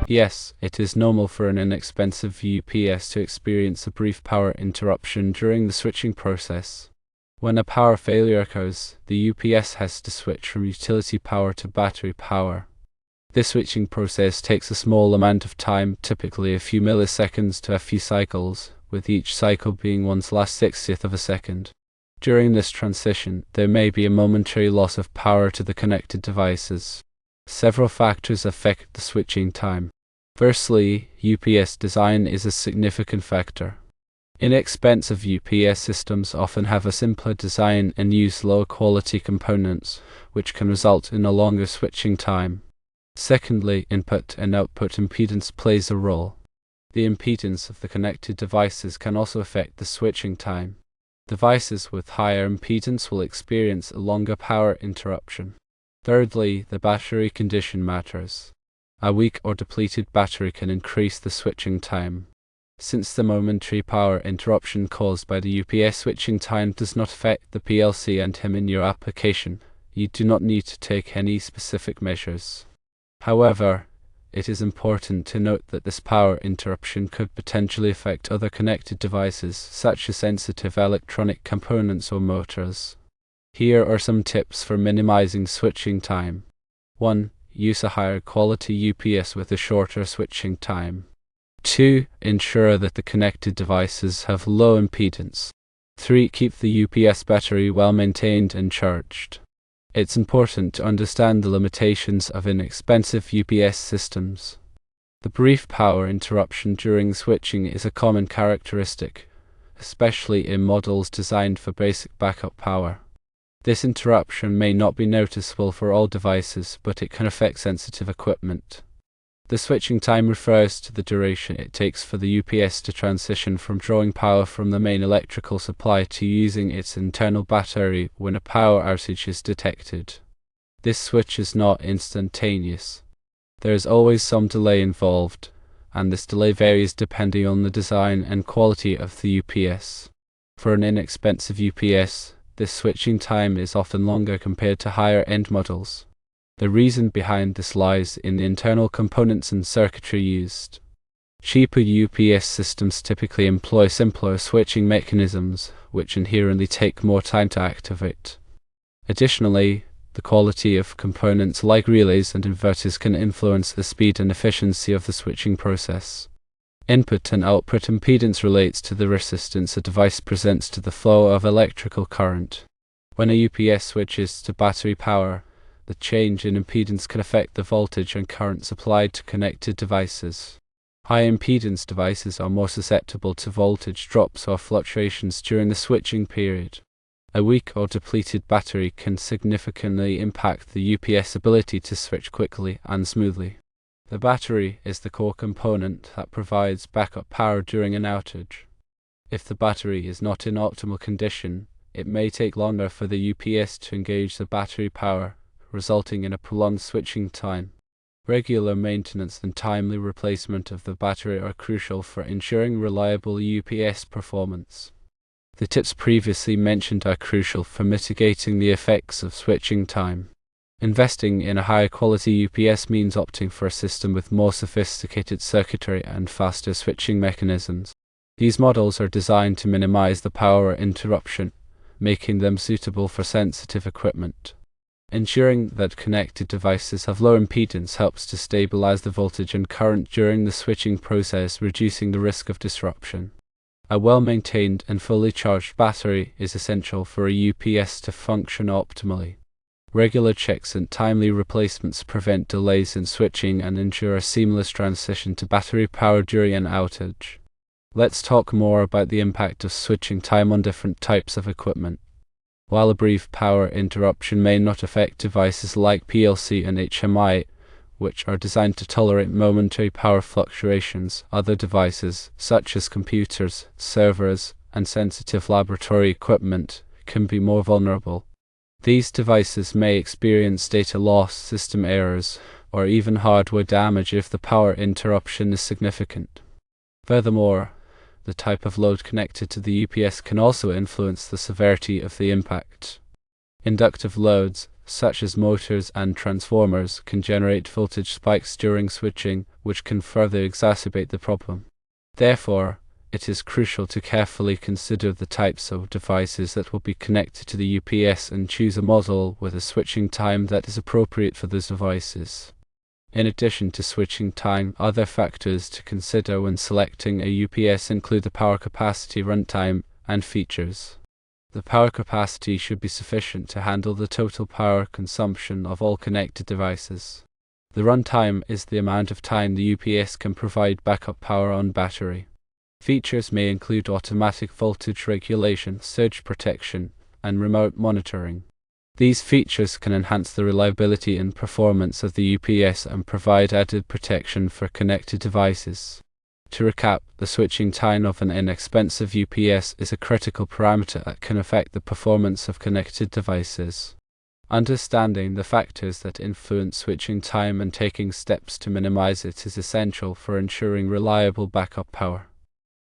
Yes, it is normal for an inexpensive UPS to experience a brief power interruption during the switching process. When a power failure occurs, the UPS has to switch from utility power to battery power. This switching process takes a small amount of time, typically a few milliseconds to a few cycles, with each cycle being one's last 60th of a second. During this transition, there may be a momentary loss of power to the connected devices. Several factors affect the switching time. Firstly, UPS design is a significant factor. Inexpensive UPS systems often have a simpler design and use low-quality components, which can result in a longer switching time. Secondly, input and output impedance plays a role. The impedance of the connected devices can also affect the switching time. Devices with higher impedance will experience a longer power interruption. Thirdly, the battery condition matters. A weak or depleted battery can increase the switching time. Since the momentary power interruption caused by the UPS switching time does not affect the PLC and HIM in your application, you do not need to take any specific measures. However, it is important to note that this power interruption could potentially affect other connected devices, such as sensitive electronic components or motors. Here are some tips for minimizing switching time. 1. Use a higher quality UPS with a shorter switching time. 2. Ensure that the connected devices have low impedance. 3. Keep the UPS battery well maintained and charged. It's important to understand the limitations of inexpensive UPS systems. The brief power interruption during switching is a common characteristic, especially in models designed for basic backup power. This interruption may not be noticeable for all devices, but it can affect sensitive equipment. The switching time refers to the duration it takes for the UPS to transition from drawing power from the main electrical supply to using its internal battery when a power outage is detected. This switch is not instantaneous. There is always some delay involved, and this delay varies depending on the design and quality of the UPS. For an inexpensive UPS, this switching time is often longer compared to higher-end models. The reason behind this lies in the internal components and circuitry used. Cheaper UPS systems typically employ simpler switching mechanisms, which inherently take more time to activate. Additionally, the quality of components like relays and inverters can influence the speed and efficiency of the switching process. Input and output impedance relates to the resistance a device presents to the flow of electrical current. When a UPS switches to battery power, the change in impedance can affect the voltage and current supplied to connected devices. High impedance devices are more susceptible to voltage drops or fluctuations during the switching period. A weak or depleted battery can significantly impact the UPS ability to switch quickly and smoothly. The battery is the core component that provides backup power during an outage. If the battery is not in optimal condition, it may take longer for the UPS to engage the battery power, resulting in a prolonged switching time. Regular maintenance and timely replacement of the battery are crucial for ensuring reliable UPS performance. The tips previously mentioned are crucial for mitigating the effects of switching time. Investing in a higher quality UPS means opting for a system with more sophisticated circuitry and faster switching mechanisms. These models are designed to minimize the power interruption, making them suitable for sensitive equipment. Ensuring that connected devices have low impedance helps to stabilize the voltage and current during the switching process, reducing the risk of disruption. A well-maintained and fully charged battery is essential for a UPS to function optimally. Regular checks and timely replacements prevent delays in switching and ensure a seamless transition to battery power during an outage. Let's talk more about the impact of switching time on different types of equipment. While a brief power interruption may not affect devices like PLC and HMI, which are designed to tolerate momentary power fluctuations, other devices, such as computers, servers, and sensitive laboratory equipment, can be more vulnerable. These devices may experience data loss, system errors, or even hardware damage if the power interruption is significant. Furthermore, the type of load connected to the UPS can also influence the severity of the impact. Inductive loads, such as motors and transformers, can generate voltage spikes during switching, which can further exacerbate the problem. Therefore, it is crucial to carefully consider the types of devices that will be connected to the UPS and choose a model with a switching time that is appropriate for those devices. In addition to switching time, other factors to consider when selecting a UPS include the power capacity, runtime, and features. The power capacity should be sufficient to handle the total power consumption of all connected devices. The runtime is the amount of time the UPS can provide backup power on battery. Features may include automatic voltage regulation, surge protection, and remote monitoring. These features can enhance the reliability and performance of the UPS and provide added protection for connected devices. To recap, the switching time of an inexpensive UPS is a critical parameter that can affect the performance of connected devices. Understanding the factors that influence switching time and taking steps to minimize it is essential for ensuring reliable backup power.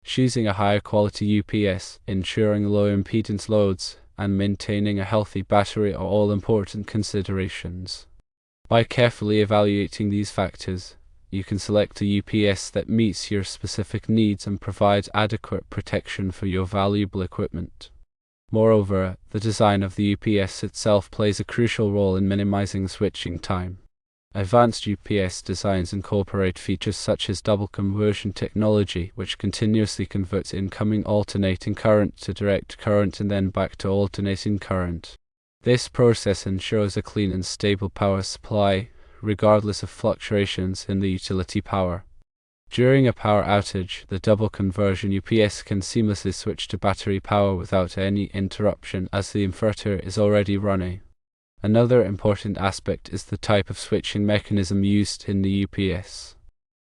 Choosing a higher quality UPS, ensuring low impedance loads, and maintaining a healthy battery are all important considerations. By carefully evaluating these factors, you can select a UPS that meets your specific needs and provides adequate protection for your valuable equipment. Moreover, the design of the UPS itself plays a crucial role in minimizing switching time. Advanced UPS designs incorporate features such as double conversion technology, which continuously converts incoming alternating current to direct current and then back to alternating current. This process ensures a clean and stable power supply, regardless of fluctuations in the utility power. During a power outage, the double conversion UPS can seamlessly switch to battery power without any interruption as the inverter is already running. Another important aspect is the type of switching mechanism used in the UPS.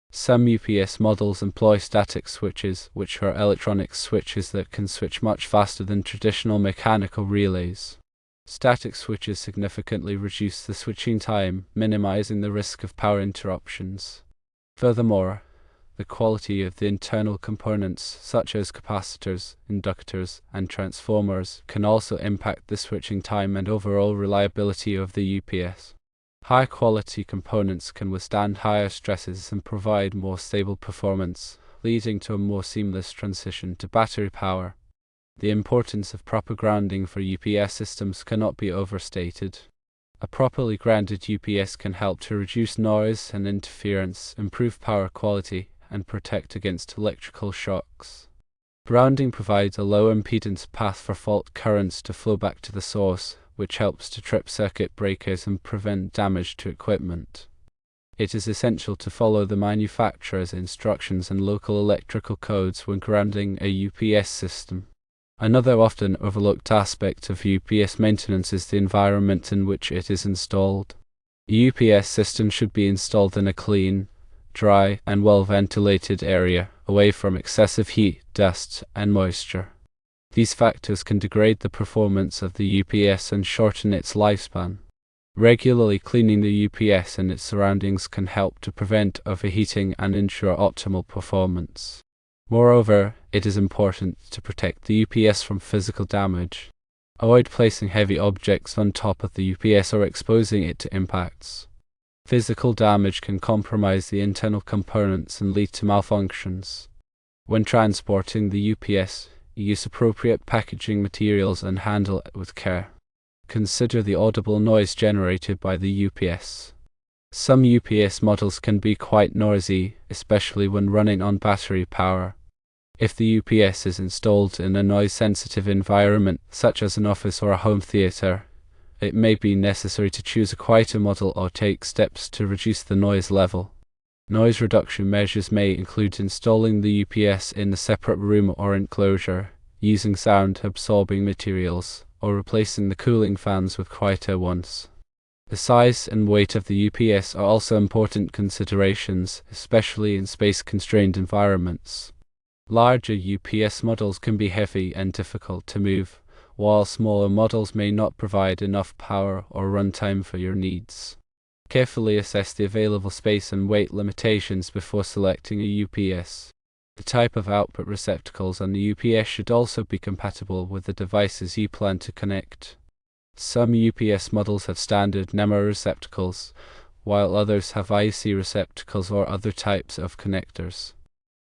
Some UPS models employ static switches, which are electronic switches that can switch much faster than traditional mechanical relays. Static switches significantly reduce the switching time, minimizing the risk of power interruptions. Furthermore, the quality of the internal components, such as capacitors, inductors, and transformers, can also impact the switching time and overall reliability of the UPS. High-quality components can withstand higher stresses and provide more stable performance, leading to a more seamless transition to battery power. The importance of proper grounding for UPS systems cannot be overstated. A properly grounded UPS can help to reduce noise and interference, improve power quality, and protect against electrical shocks. Grounding provides a low impedance path for fault currents to flow back to the source, which helps to trip circuit breakers and prevent damage to equipment. It is essential to follow the manufacturer's instructions and local electrical codes when grounding a UPS system. Another often overlooked aspect of UPS maintenance is the environment in which it is installed. A UPS system should be installed in a clean, dry, and well-ventilated area, away from excessive heat, dust, and moisture. These factors can degrade the performance of the UPS and shorten its lifespan. Regularly cleaning the UPS and its surroundings can help to prevent overheating and ensure optimal performance. Moreover, it is important to protect the UPS from physical damage. Avoid placing heavy objects on top of the UPS or exposing it to impacts. Physical damage can compromise the internal components and lead to malfunctions. When transporting the UPS, use appropriate packaging materials and handle it with care. Consider the audible noise generated by the UPS. Some UPS models can be quite noisy, especially when running on battery power. If the UPS is installed in a noise-sensitive environment, such as an office or a home theater, it may be necessary to choose a quieter model or take steps to reduce the noise level. Noise reduction measures may include installing the UPS in a separate room or enclosure, using sound-absorbing materials, or replacing the cooling fans with quieter ones. The size and weight of the UPS are also important considerations, especially in space-constrained environments. Larger UPS models can be heavy and difficult to move, while smaller models may not provide enough power or runtime for your needs. Carefully assess the available space and weight limitations before selecting a UPS. The type of output receptacles on the UPS should also be compatible with the devices you plan to connect. Some UPS models have standard NEMO receptacles, while others have IC receptacles or other types of connectors.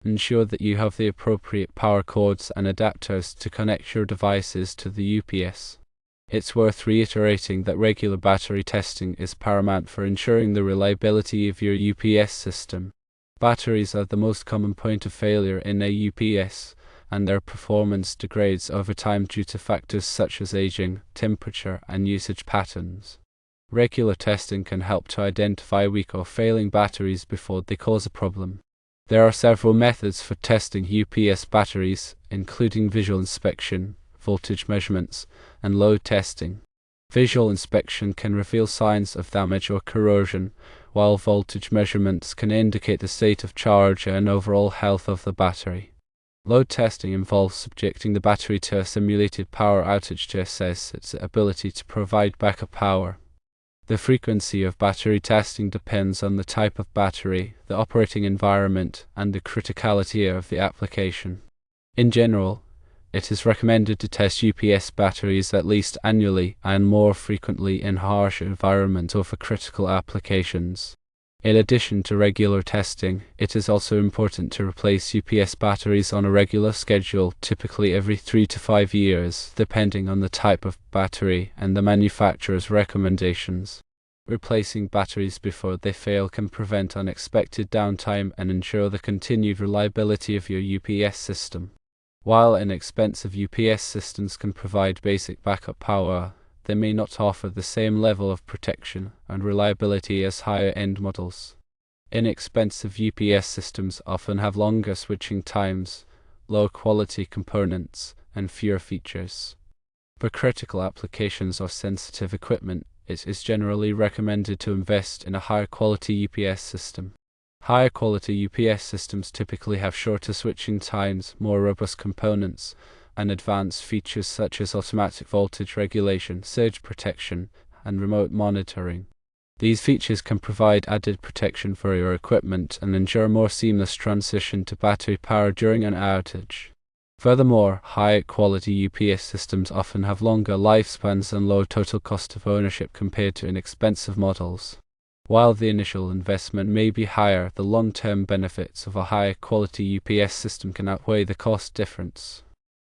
Ensure that you have the appropriate power cords and adapters to connect your devices to the UPS. It's worth reiterating that regular battery testing is paramount for ensuring the reliability of your UPS system. Batteries are the most common point of failure in a UPS, and their performance degrades over time due to factors such as aging, temperature, and usage patterns. Regular testing can help to identify weak or failing batteries before they cause a problem. There are several methods for testing UPS batteries, including visual inspection, voltage measurements, and load testing. Visual inspection can reveal signs of damage or corrosion, while voltage measurements can indicate the state of charge and overall health of the battery. Load testing involves subjecting the battery to a simulated power outage to assess its ability to provide backup power. The frequency of battery testing depends on the type of battery, the operating environment, and the criticality of the application. In general, it is recommended to test UPS batteries at least annually and more frequently in harsh environments or for critical applications. In addition to regular testing, it is also important to replace UPS batteries on a regular schedule, typically every 3 to 5 years, depending on the type of battery and the manufacturer's recommendations. Replacing batteries before they fail can prevent unexpected downtime and ensure the continued reliability of your UPS system. While inexpensive UPS systems can provide basic backup power, they may not offer the same level of protection and reliability as higher-end models. Inexpensive UPS systems often have longer switching times, low-quality components, and fewer features. For critical applications or sensitive equipment, it is generally recommended to invest in a higher-quality UPS system. Higher-quality UPS systems typically have shorter switching times, more robust components, and advanced features such as automatic voltage regulation, surge protection, and remote monitoring. These features can provide added protection for your equipment and ensure a more seamless transition to battery power during an outage. Furthermore, high-quality UPS systems often have longer lifespans and low total cost of ownership compared to inexpensive models. While the initial investment may be higher, the long-term benefits of a high-quality UPS system can outweigh the cost difference.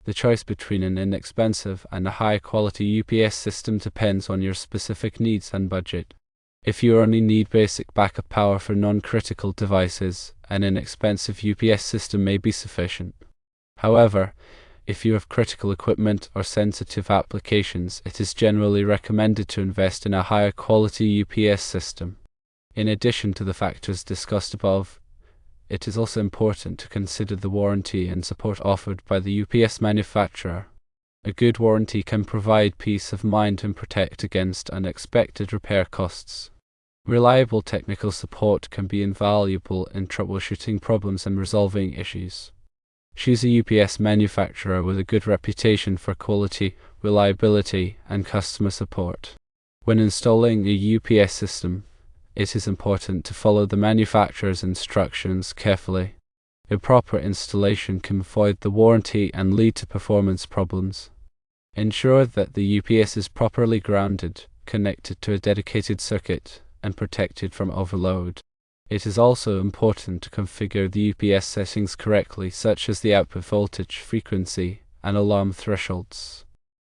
The choice between an inexpensive and a high-quality UPS system depends on your specific needs and budget. If you only need basic backup power for non-critical devices, an inexpensive UPS system may be sufficient. However, if you have critical equipment or sensitive applications, it is generally recommended to invest in a higher quality UPS system. In addition to the factors discussed above, it is also important to consider the warranty and support offered by the UPS manufacturer. A good warranty can provide peace of mind and protect against unexpected repair costs. Reliable technical support can be invaluable in troubleshooting problems and resolving issues. Choose a UPS manufacturer with a good reputation for quality, reliability, and customer support. When installing a UPS system, it is important to follow the manufacturer's instructions carefully. Improper installation can void the warranty and lead to performance problems. Ensure that the UPS is properly grounded, connected to a dedicated circuit, and protected from overload. It is also important to configure the UPS settings correctly, such as the output voltage, frequency, and alarm thresholds.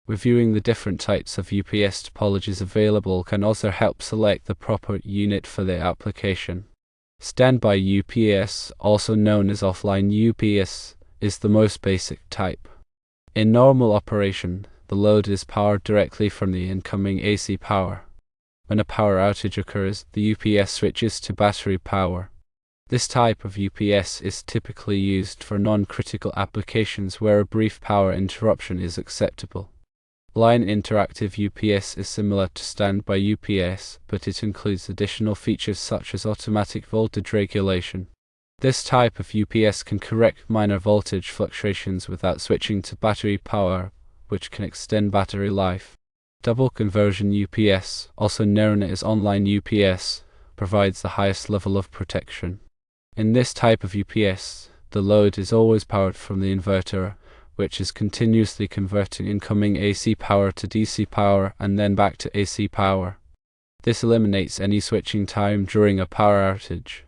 Reviewing the different types of UPS topologies available can also help select the proper unit for the application. Standby UPS, also known as offline UPS, is the most basic type. In normal operation, the load is powered directly from the incoming AC power. When a power outage occurs, the UPS switches to battery power. This type of UPS is typically used for non-critical applications where a brief power interruption is acceptable. Line interactive UPS is similar to standby UPS, but it includes additional features such as automatic voltage regulation. This type of UPS can correct minor voltage fluctuations without switching to battery power, which can extend battery life. Double conversion UPS, also known as online UPS, provides the highest level of protection. In this type of UPS, the load is always powered from the inverter, which is continuously converting incoming AC power to DC power and then back to AC power. This eliminates any switching time during a power outage.